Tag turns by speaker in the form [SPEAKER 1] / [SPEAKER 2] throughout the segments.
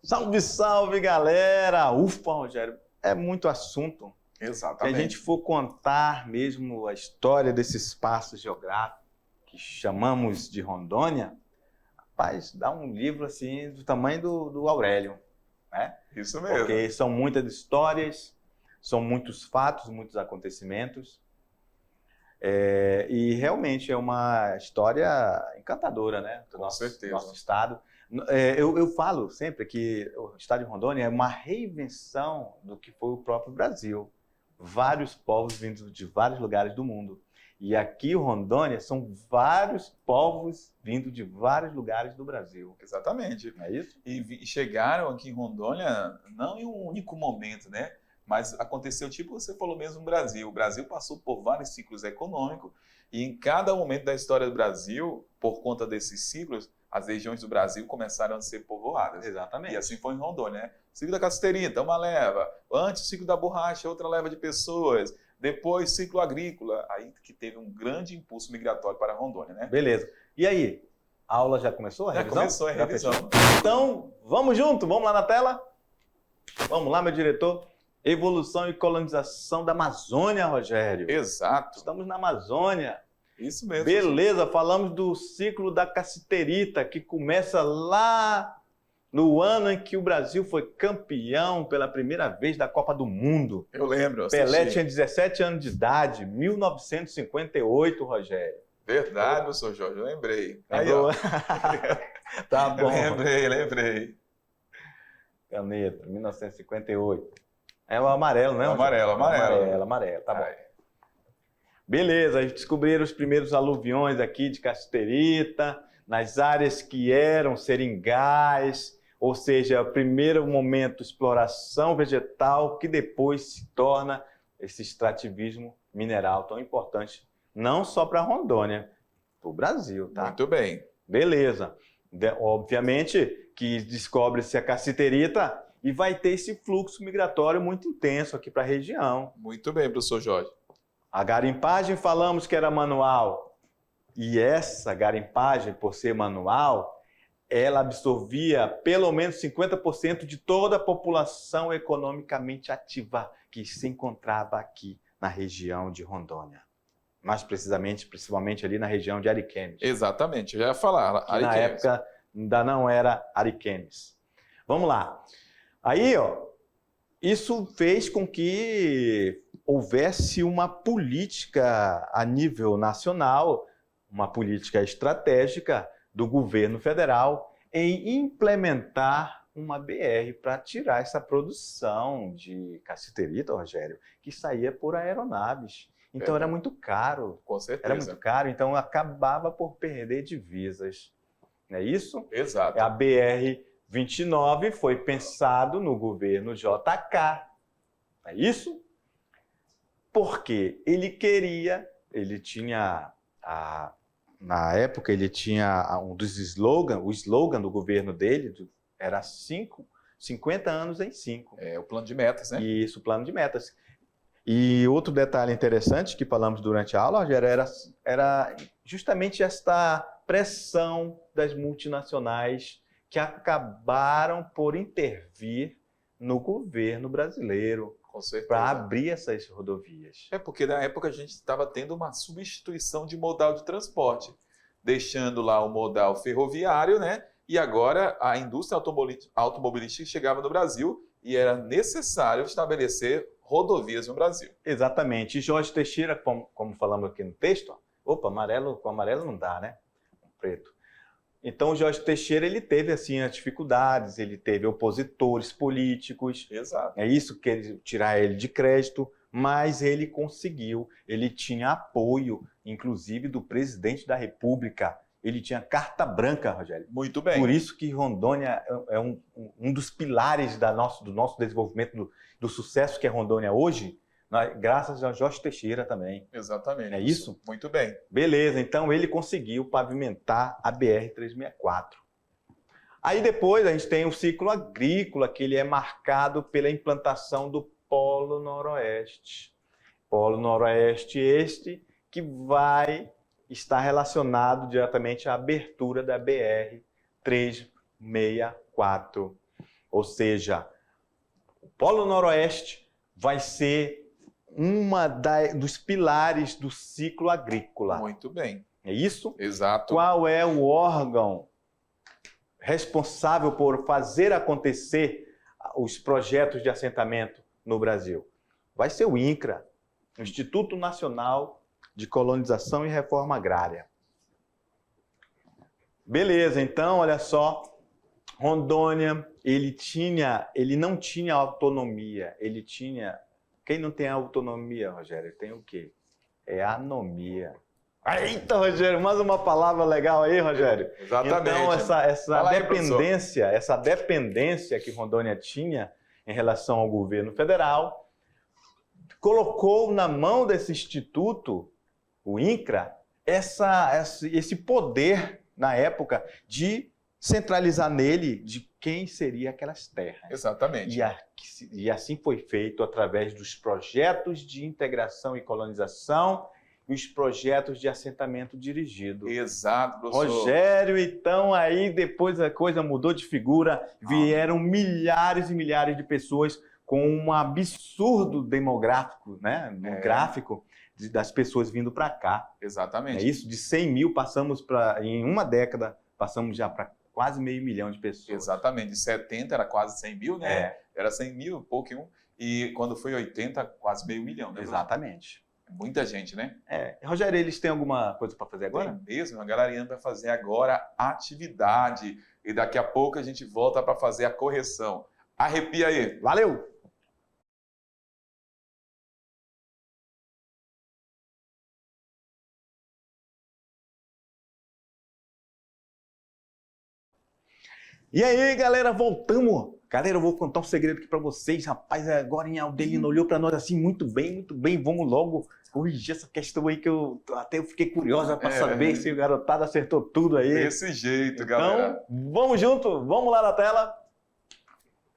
[SPEAKER 1] Salve, salve, galera! Ufa, Rogério, é muito assunto.
[SPEAKER 2] Exatamente.
[SPEAKER 1] Se a gente for contar mesmo a história desse espaço geográfico que chamamos de Rondônia, rapaz, dá um livro assim do tamanho do Aurélio, né?
[SPEAKER 2] Isso mesmo.
[SPEAKER 1] Porque são muitas histórias, são muitos fatos, muitos acontecimentos. E realmente é uma história encantadora, né? Do
[SPEAKER 2] Com certeza.
[SPEAKER 1] nosso estado. Eu falo sempre que o estado de Rondônia é uma reinvenção do que foi o próprio Brasil. Vários povos vindos de vários lugares do mundo. E aqui, Rondônia, são vários povos vindo de vários lugares do Brasil.
[SPEAKER 2] Exatamente.
[SPEAKER 1] Não é isso?
[SPEAKER 2] E chegaram aqui em Rondônia não em um único momento, né? Mas aconteceu, tipo você falou mesmo, no Brasil. O Brasil passou por vários ciclos econômicos e em cada momento da história do Brasil, por conta desses ciclos, as regiões do Brasil começaram a ser povoadas.
[SPEAKER 1] Exatamente.
[SPEAKER 2] E assim foi em Rondônia, né? Ciclo da cassiterita, uma leva. Antes, o ciclo da borracha, outra leva de pessoas. Depois, ciclo agrícola. Aí que teve um grande impulso migratório para Rondônia, né?
[SPEAKER 1] Beleza. E aí? A aula já começou? A
[SPEAKER 2] Já
[SPEAKER 1] revisão?
[SPEAKER 2] começou a revisão.
[SPEAKER 1] fechou? Então, vamos junto? Vamos lá na tela? Vamos lá, meu diretor. Evolução e colonização da Amazônia, Rogério.
[SPEAKER 2] Exato.
[SPEAKER 1] Estamos na Amazônia.
[SPEAKER 2] Isso mesmo.
[SPEAKER 1] Beleza, falamos do ciclo da cassiterita, que começa lá no ano em que o Brasil foi campeão pela primeira vez da Copa do Mundo.
[SPEAKER 2] Eu lembro.
[SPEAKER 1] Pelé tinha 17 anos de idade, 1958, Rogério.
[SPEAKER 2] Verdade, professor Jorge, eu lembrei. Aí,
[SPEAKER 1] Lembrou?
[SPEAKER 2] ó.
[SPEAKER 1] Tá bom.
[SPEAKER 2] Lembrei.
[SPEAKER 1] Caneta, 1958. É o amarelo, né?
[SPEAKER 2] É o
[SPEAKER 1] Rogério?
[SPEAKER 2] amarelo.
[SPEAKER 1] Amarelo, tá bom.
[SPEAKER 2] Aí.
[SPEAKER 1] Beleza, eles descobriram os primeiros aluviões aqui de cassiterita, nas áreas que eram seringais, ou seja, o primeiro momento exploração vegetal, que depois se torna esse extrativismo mineral tão importante, não só para Rondônia, para o Brasil, tá?
[SPEAKER 2] Muito bem.
[SPEAKER 1] Beleza. Obviamente que descobre-se a cassiterita e vai ter esse fluxo migratório muito intenso aqui para a região.
[SPEAKER 2] Muito bem, professor Jorge.
[SPEAKER 1] A garimpagem falamos que era manual, e essa garimpagem, por ser manual, ela absorvia pelo menos 50% de toda a população economicamente ativa que se encontrava aqui na região de Rondônia. Mais precisamente, principalmente ali na região de Ariquemes.
[SPEAKER 2] Exatamente, eu já ia falar.
[SPEAKER 1] Que na época ainda não era Ariquemes. Vamos lá. Aí, ó, isso fez com que houvesse uma política a nível nacional, uma política estratégica do governo federal em implementar uma BR para tirar essa produção de cassiterita, Rogério, que saía por aeronaves. Então era muito caro.
[SPEAKER 2] Com certeza.
[SPEAKER 1] Era muito caro, então acabava por perder divisas. Não é isso?
[SPEAKER 2] Exato.
[SPEAKER 1] A BR-29 foi pensado no governo JK. É isso? Porque ele tinha, na época, ele tinha um dos slogans, o slogan do governo dele era 50 anos em 5.
[SPEAKER 2] É o plano de metas, né?
[SPEAKER 1] Isso, o plano de metas. E outro detalhe interessante que falamos durante a aula, Rogério, era justamente esta pressão das multinacionais que acabaram por intervir no governo brasileiro para abrir essas rodovias.
[SPEAKER 2] É porque na época a gente estava tendo uma substituição de modal de transporte, deixando lá o modal ferroviário, né? E agora a indústria automobilística chegava no Brasil e era necessário estabelecer rodovias no Brasil.
[SPEAKER 1] Exatamente. E Jorge Teixeira, como falamos aqui no texto, com amarelo não dá, né? Com preto. Então, o Jorge Teixeira, ele teve, assim, as dificuldades, ele teve opositores políticos.
[SPEAKER 2] Exato.
[SPEAKER 1] É isso que ele tirar ele de crédito, mas ele conseguiu. Ele tinha apoio, inclusive, do presidente da República. Ele tinha carta branca, Rogério.
[SPEAKER 2] Muito bem.
[SPEAKER 1] Por isso que Rondônia é um dos pilares do nosso desenvolvimento, do sucesso que é Rondônia hoje, graças a Jorge Teixeira também.
[SPEAKER 2] Exatamente.
[SPEAKER 1] É isso?
[SPEAKER 2] Muito bem.
[SPEAKER 1] Beleza, então ele conseguiu pavimentar a BR-364. Aí depois a gente tem o ciclo agrícola, que ele é marcado pela implantação do Polo Noroeste. Polo Noroeste este que vai estar relacionado diretamente à abertura da BR-364. Ou seja, o Polo Noroeste vai ser dos pilares do ciclo agrícola.
[SPEAKER 2] Muito bem.
[SPEAKER 1] É isso?
[SPEAKER 2] Exato.
[SPEAKER 1] Qual é o órgão responsável por fazer acontecer os projetos de assentamento no Brasil? Vai ser o INCRA, o Instituto Nacional de Colonização e Reforma Agrária. Beleza, então, olha só, Rondônia, ele não tinha autonomia, ele tinha... Quem não tem autonomia, Rogério, tem o quê? É anomia. Eita, Rogério, mais uma palavra legal aí, Rogério.
[SPEAKER 2] Exatamente.
[SPEAKER 1] Então,
[SPEAKER 2] Aí,
[SPEAKER 1] essa dependência que Rondônia tinha em relação ao governo federal, colocou na mão desse instituto, o INCRA, esse poder, na época, de centralizar nele de quem seria aquelas terras.
[SPEAKER 2] Exatamente.
[SPEAKER 1] E assim foi feito através dos projetos de integração e colonização e os projetos de assentamento dirigido.
[SPEAKER 2] Exato, professor.
[SPEAKER 1] Rogério, então aí depois a coisa mudou de figura, vieram milhares e milhares de pessoas com um absurdo demográfico, né, no gráfico das pessoas vindo para cá.
[SPEAKER 2] Exatamente.
[SPEAKER 1] É isso, de 100 mil passamos para, em uma década, passamos já para quase 500 mil de pessoas.
[SPEAKER 2] Exatamente, de 70 era quase 100 mil, né? Era 100 mil, pouquinho, e quando foi 80, quase 500 mil, né?
[SPEAKER 1] Exatamente.
[SPEAKER 2] Muita gente, né?
[SPEAKER 1] Rogério, eles têm alguma coisa para fazer agora?
[SPEAKER 2] Tem mesmo, a galerinha vai fazer agora atividade, e daqui a pouco a gente volta para fazer a correção. Arrepia aí!
[SPEAKER 1] Valeu! E aí, galera, voltamos. Galera, eu vou contar um segredo aqui pra vocês. Rapaz, agora a Aldelina olhou pra nós assim, muito bem, vamos logo corrigir essa questão aí que eu fiquei curiosa pra saber se o garotado acertou tudo aí.
[SPEAKER 2] Desse jeito, galera.
[SPEAKER 1] Então, vamos junto, vamos lá na tela.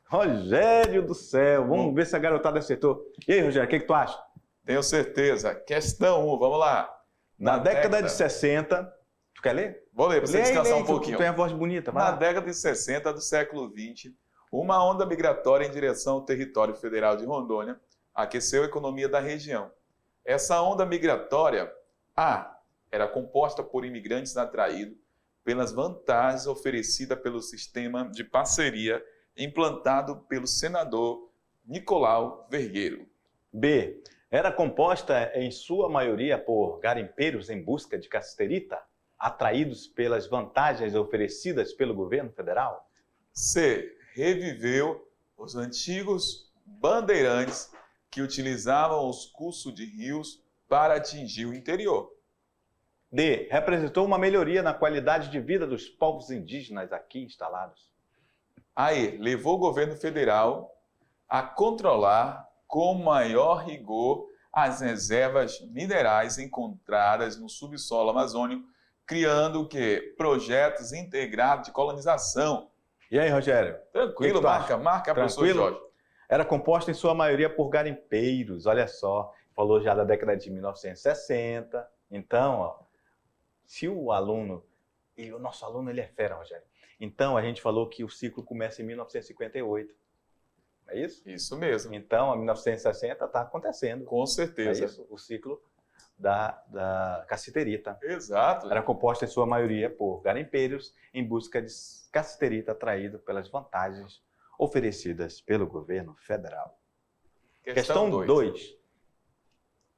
[SPEAKER 1] Rogério do céu, vamos ver se a garotada acertou. E aí, Rogério, o que tu acha?
[SPEAKER 2] Tenho certeza. Questão 1, vamos lá.
[SPEAKER 1] Na década de 60... Tu quer ler?
[SPEAKER 2] Vou ler, para você descansar um pouquinho.
[SPEAKER 1] Tu tem a voz bonita.
[SPEAKER 2] Na década de 60 do século XX, uma onda migratória em direção ao território federal de Rondônia aqueceu a economia da região. Essa onda migratória, era composta por imigrantes atraídos pelas vantagens oferecidas pelo sistema de parceria implantado pelo senador Nicolau Vergueiro.
[SPEAKER 1] B. Era composta, em sua maioria, por garimpeiros em busca de cassiterita, atraídos pelas vantagens oferecidas pelo governo federal?
[SPEAKER 2] C. Reviveu os antigos bandeirantes que utilizavam os cursos de rios para atingir o interior.
[SPEAKER 1] D. Representou uma melhoria na qualidade de vida dos povos indígenas aqui instalados.
[SPEAKER 2] Aí, levou o governo federal a controlar com maior rigor as reservas minerais encontradas no subsolo amazônico, criando o quê? Projetos integrados de colonização.
[SPEAKER 1] E aí, Rogério?
[SPEAKER 2] Tranquilo, marca, professor Jorge.
[SPEAKER 1] Era composta em sua maioria por garimpeiros, olha só. Falou já da década de 1960. Então, ó, se o aluno... E o nosso aluno, ele é fera, Rogério. Então, a gente falou que o ciclo começa em 1958. É isso?
[SPEAKER 2] Isso mesmo.
[SPEAKER 1] Então, a 1960 está acontecendo.
[SPEAKER 2] Com certeza.
[SPEAKER 1] É isso, o ciclo da cassiterita.
[SPEAKER 2] Exato.
[SPEAKER 1] Era composta em sua maioria por garimpeiros em busca de cassiterita atraído pelas vantagens oferecidas pelo governo federal. Questão 2.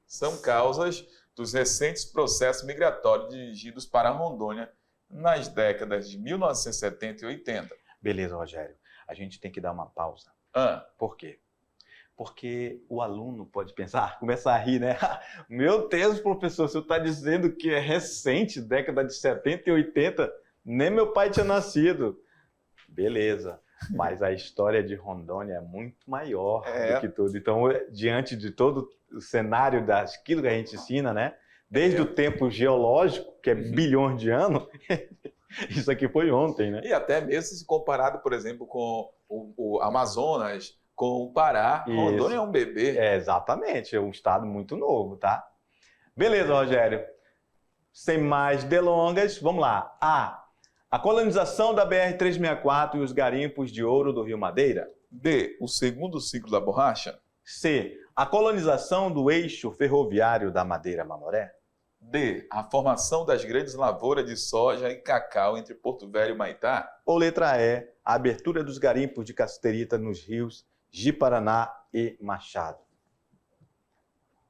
[SPEAKER 2] São causas dos recentes processos migratórios dirigidos para Rondônia nas décadas de 1970 e 80.
[SPEAKER 1] Beleza, Rogério. A gente tem que dar uma pausa. Por quê? Porque o aluno pode pensar, começar a rir, né? Meu Deus, professor, você está dizendo que é recente, década de 70 e 80, nem meu pai tinha nascido. Beleza, mas a história de Rondônia é muito maior do que tudo. Então, diante de todo o cenário daquilo que a gente ensina, né? Desde o tempo geológico, que é bilhões de anos, isso aqui foi ontem, né?
[SPEAKER 2] E até mesmo se comparado, por exemplo, com o Amazonas, com o Pará, Rondônia é um bebê.
[SPEAKER 1] Exatamente, é um estado muito novo, tá? Beleza, Rogério. Sem mais delongas, vamos lá. A. A colonização da BR-364 e os garimpos de ouro do Rio Madeira.
[SPEAKER 2] B. O segundo ciclo da borracha.
[SPEAKER 1] C. A colonização do eixo ferroviário da Madeira-Mamoré.
[SPEAKER 2] D. A formação das grandes lavouras de soja e cacau entre Porto Velho e Humaitá.
[SPEAKER 1] Ou letra E. A abertura dos garimpos de cassiterita nos rios Ji-Paraná e Machado.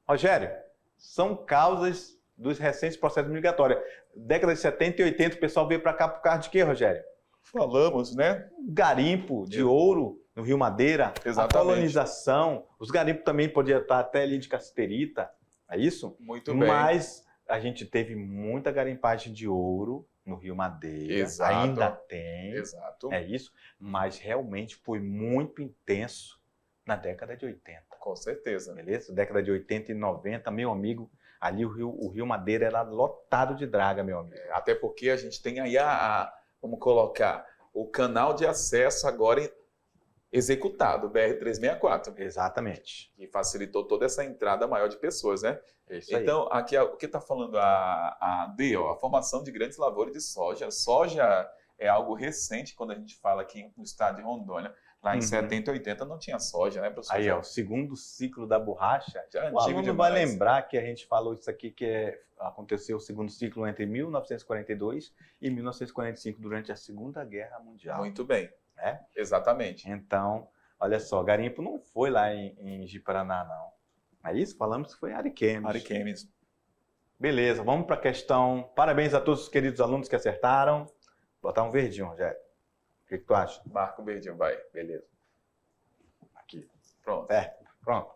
[SPEAKER 1] Rogério, são causas dos recentes processos migratórios. Década de 70 e 80, o pessoal veio para cá por causa de quê, Rogério?
[SPEAKER 2] Falamos, né?
[SPEAKER 1] Garimpo de ouro no Rio Madeira,
[SPEAKER 2] Exatamente.
[SPEAKER 1] a colonização, os garimpos também podiam estar até ali de cassiterita, é isso?
[SPEAKER 2] Muito bem.
[SPEAKER 1] Mas a gente teve muita garimpagem de ouro no Rio Madeira,
[SPEAKER 2] Exato.
[SPEAKER 1] ainda tem,
[SPEAKER 2] Exato.
[SPEAKER 1] é isso, mas realmente foi muito intenso na década de 80.
[SPEAKER 2] Com certeza.
[SPEAKER 1] Beleza? Década de 80 e 90, meu amigo, ali o Rio Madeira era lotado de draga, meu amigo.
[SPEAKER 2] Até porque a gente tem aí vamos colocar, o canal de acesso agora executado, o BR-364.
[SPEAKER 1] Exatamente.
[SPEAKER 2] Que facilitou toda essa entrada maior de pessoas, né?
[SPEAKER 1] É isso aí.
[SPEAKER 2] Então, aqui o que está falando a D, ó, a formação de grandes lavouras de soja. Soja é algo recente quando a gente fala aqui no estado de Rondônia. Lá em 70 e 80 não tinha soja, né, professor?
[SPEAKER 1] Aí, ó, o segundo ciclo da borracha.
[SPEAKER 2] Já é
[SPEAKER 1] O
[SPEAKER 2] antigo
[SPEAKER 1] aluno vai
[SPEAKER 2] demais.
[SPEAKER 1] lembrar que a gente falou isso aqui, que aconteceu o segundo ciclo entre 1942 e 1945, durante a Segunda Guerra Mundial.
[SPEAKER 2] Muito bem.
[SPEAKER 1] É?
[SPEAKER 2] Exatamente.
[SPEAKER 1] Então, olha só, garimpo não foi lá em Ji-Paraná, não. É isso? Falamos que foi Ariquemes.
[SPEAKER 2] Ariquemes.
[SPEAKER 1] Beleza, vamos para a questão. Parabéns a todos os queridos alunos que acertaram. Vou botar um verdinho, Rogério. O que tu acha?
[SPEAKER 2] Marca o verdinho, vai.
[SPEAKER 1] Beleza. Aqui.
[SPEAKER 2] Pronto.
[SPEAKER 1] Certo? Pronto.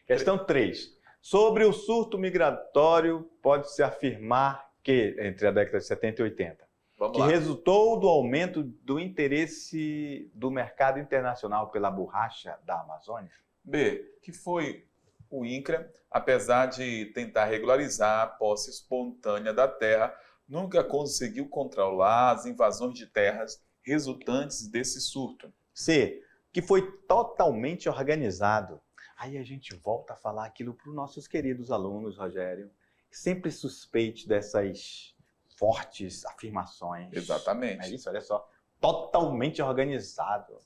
[SPEAKER 1] Questão 3. Sobre o surto migratório, pode-se afirmar que, entre a década de 70 e 80,
[SPEAKER 2] Vamos
[SPEAKER 1] que
[SPEAKER 2] lá.
[SPEAKER 1] resultou do aumento do interesse do mercado internacional pela borracha da Amazônia?
[SPEAKER 2] B, que foi o INCRA, apesar de tentar regularizar a posse espontânea da terra, nunca conseguiu controlar as invasões de terras resultantes desse surto.
[SPEAKER 1] C, que foi totalmente organizado. Aí a gente volta a falar aquilo para os nossos queridos alunos, Rogério. Sempre suspeite dessas fortes afirmações.
[SPEAKER 2] Exatamente.
[SPEAKER 1] É isso, olha só. Totalmente organizado.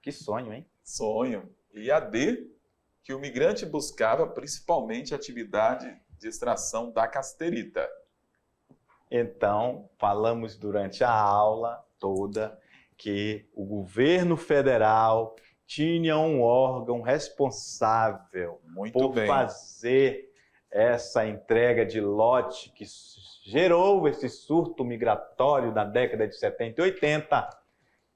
[SPEAKER 1] Que sonho, hein?
[SPEAKER 2] Sonho. E a D, que o migrante buscava principalmente a atividade de extração da cassiterita.
[SPEAKER 1] Então, falamos durante a aula toda que o governo federal tinha um órgão responsável
[SPEAKER 2] Muito
[SPEAKER 1] por
[SPEAKER 2] bem.
[SPEAKER 1] fazer essa entrega de lote que gerou esse surto migratório da década de 70 e 80.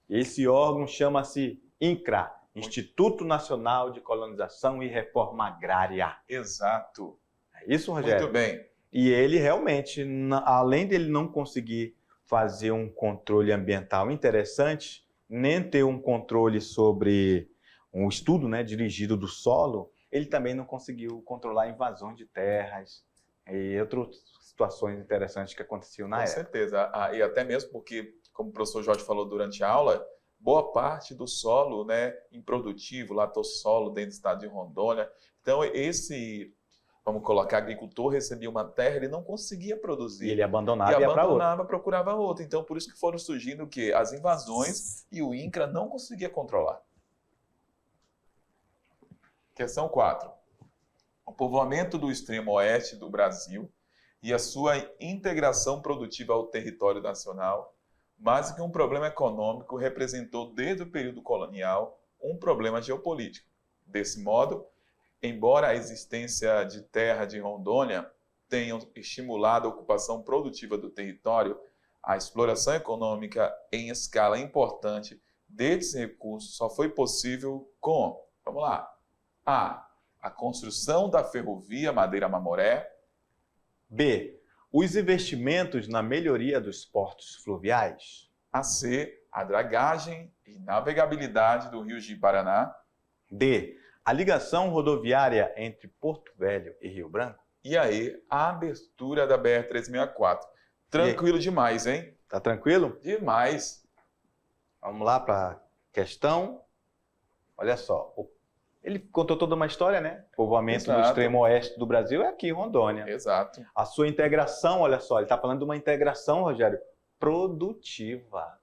[SPEAKER 1] Esse órgão chama-se INCRA, Instituto Nacional de Colonização e Reforma Agrária.
[SPEAKER 2] Exato.
[SPEAKER 1] É isso, Rogério?
[SPEAKER 2] Muito bem.
[SPEAKER 1] E ele realmente, além dele não conseguir fazer um controle ambiental interessante, nem ter um controle sobre um estudo, né, dirigido do solo, ele também não conseguiu controlar invasões de terras e outras situações interessantes que aconteciam na
[SPEAKER 2] Com
[SPEAKER 1] época.
[SPEAKER 2] certeza. E até mesmo porque, como o professor Jorge falou durante a aula, boa parte do solo, né, improdutivo, latossolo dentro do estado de Rondônia. Então, vamos colocar, agricultor recebia uma terra, ele não conseguia produzir.
[SPEAKER 1] E ele abandonava
[SPEAKER 2] E
[SPEAKER 1] e ia para outra.
[SPEAKER 2] abandonava, procurava outra. Então, por isso que foram surgindo o quê? As invasões e o INCRA não conseguia controlar. Questão 4. O povoamento do extremo oeste do Brasil e a sua integração produtiva ao território nacional, mais que um problema econômico, representou desde o período colonial um problema geopolítico. Desse modo, embora a existência de terra de Rondônia tenha estimulado a ocupação produtiva do território, a exploração econômica em escala importante desses recursos só foi possível com, vamos lá, a construção da ferrovia Madeira-Mamoré.
[SPEAKER 1] B, os investimentos na melhoria dos portos fluviais.
[SPEAKER 2] A C, a dragagem e navegabilidade do rio Ji-Paraná.
[SPEAKER 1] D, a ligação rodoviária entre Porto Velho e Rio Branco.
[SPEAKER 2] E aí, a abertura da BR-364. Tranquilo demais, hein?
[SPEAKER 1] Tá tranquilo?
[SPEAKER 2] Demais.
[SPEAKER 1] Vamos lá para a questão. Olha só, ele contou toda uma história, né? O povoamento do
[SPEAKER 2] Exato.
[SPEAKER 1] extremo oeste do Brasil é aqui em Rondônia.
[SPEAKER 2] Exato.
[SPEAKER 1] A sua integração, olha só, ele está falando de uma integração, Rogério, produtiva.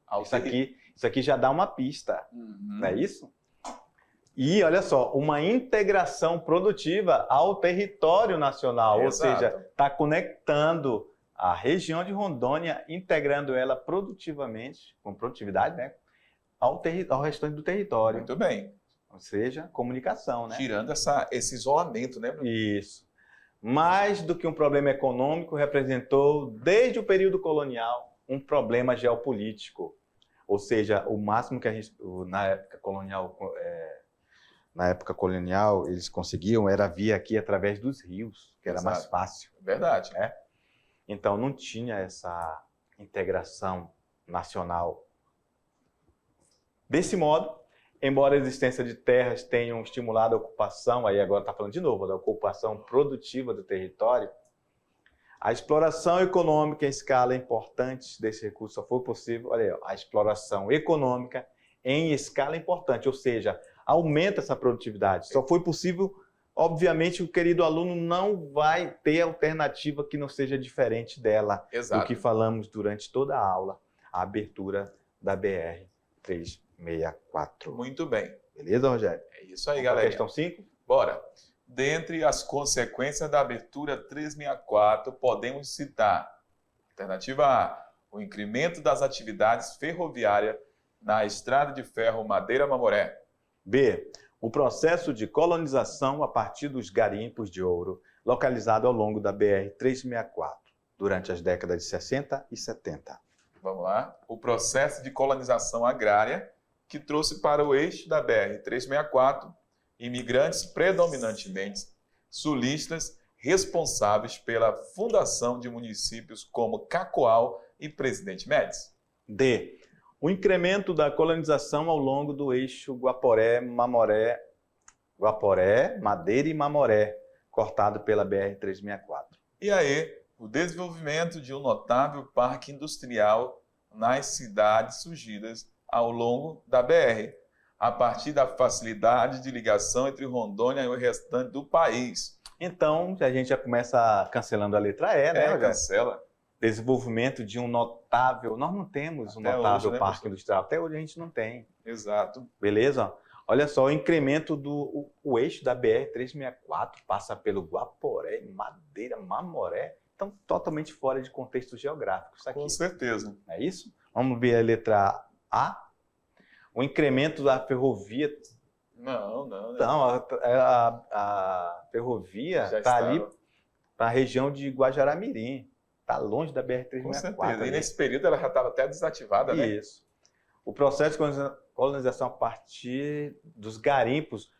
[SPEAKER 1] Isso aqui já dá uma pista, não é isso? E, olha só, uma integração produtiva ao território nacional, ou seja, está conectando a região de Rondônia, integrando ela produtivamente, com produtividade, né, ao restante do território.
[SPEAKER 2] Muito bem.
[SPEAKER 1] Ou seja, comunicação, né?
[SPEAKER 2] Tirando esse isolamento, né, Bruno?
[SPEAKER 1] Isso. Mais do que um problema econômico, representou, desde o período colonial, um problema geopolítico. Ou seja, o máximo que a gente, na época colonial, eles conseguiam era vir aqui através dos rios, que era mais fácil.
[SPEAKER 2] Verdade.
[SPEAKER 1] Né? Então, não tinha essa integração nacional. Desse modo, embora a existência de terras tenham estimulado a ocupação, aí agora está falando de novo, da ocupação produtiva do território, a exploração econômica em escala importante desse recurso só foi possível, olha aí, a exploração econômica em escala importante, ou seja, aumenta essa produtividade. Só foi possível, obviamente, o querido aluno não vai ter alternativa que não seja diferente dela.
[SPEAKER 2] Exato.
[SPEAKER 1] Do que falamos durante toda a aula, a abertura da BR-364.
[SPEAKER 2] Muito bem.
[SPEAKER 1] Beleza, Rogério?
[SPEAKER 2] É isso aí, galera.
[SPEAKER 1] Questão 5?
[SPEAKER 2] Bora. Dentre as consequências da abertura 364, podemos citar: alternativa A, o incremento das atividades ferroviárias na estrada de ferro Madeira-Mamoré.
[SPEAKER 1] B, o processo de colonização a partir dos garimpos de ouro localizado ao longo da BR-364, durante as décadas de 60 e 70.
[SPEAKER 2] Vamos lá. O processo de colonização agrária que trouxe para o eixo da BR-364 imigrantes predominantemente sulistas responsáveis pela fundação de municípios como Cacoal e Presidente Médici.
[SPEAKER 1] D, o incremento da colonização ao longo do eixo Guaporé, Madeira e Mamoré, cortado pela BR-364.
[SPEAKER 2] E aí, o desenvolvimento de um notável parque industrial nas cidades surgidas ao longo da BR, a partir da facilidade de ligação entre Rondônia e o restante do país.
[SPEAKER 1] Então, a gente já começa cancelando a letra E, né?
[SPEAKER 2] Cancela.
[SPEAKER 1] Desenvolvimento de um notável... Nós não temos um
[SPEAKER 2] Até
[SPEAKER 1] notável
[SPEAKER 2] hoje, né,
[SPEAKER 1] parque
[SPEAKER 2] professor?
[SPEAKER 1] industrial. Até hoje a gente não tem.
[SPEAKER 2] Exato.
[SPEAKER 1] Beleza? Olha só, o incremento do o eixo da BR-364 passa pelo Guaporé, Madeira, Mamoré. Então, totalmente fora de contexto geográfico isso aqui.
[SPEAKER 2] Com certeza.
[SPEAKER 1] É isso? Vamos ver a letra A. O incremento da ferrovia...
[SPEAKER 2] Não.
[SPEAKER 1] Não, a ferrovia está ali para a região de Guajará-Mirim. Está longe da BR-364.
[SPEAKER 2] Com certeza. E nesse período ela já estava até desativada, né?
[SPEAKER 1] Isso. O processo de colonização a partir dos garimpos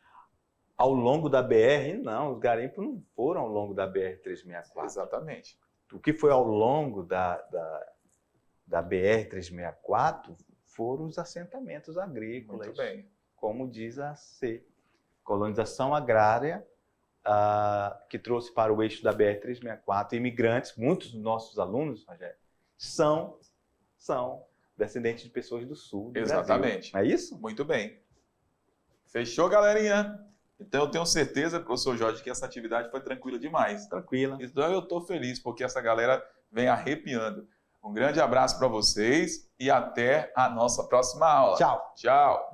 [SPEAKER 1] ao longo da BR, não. Os garimpos não foram ao longo da BR-364.
[SPEAKER 2] Exatamente.
[SPEAKER 1] O que foi ao longo da BR-364 foram os assentamentos agrícolas.
[SPEAKER 2] Muito bem.
[SPEAKER 1] Como diz a C. Colonização agrária, que trouxe para o eixo da BR-364 imigrantes, muitos dos nossos alunos, Rogério, são descendentes de pessoas do sul do
[SPEAKER 2] Exatamente.
[SPEAKER 1] Brasil. É isso?
[SPEAKER 2] Muito bem. Fechou, galerinha? Então eu tenho certeza, professor Jorge, que essa atividade foi tranquila demais.
[SPEAKER 1] Tranquila.
[SPEAKER 2] Então eu estou feliz, porque essa galera vem arrepiando. Um grande abraço para vocês e até a nossa próxima aula.
[SPEAKER 1] Tchau.
[SPEAKER 2] Tchau.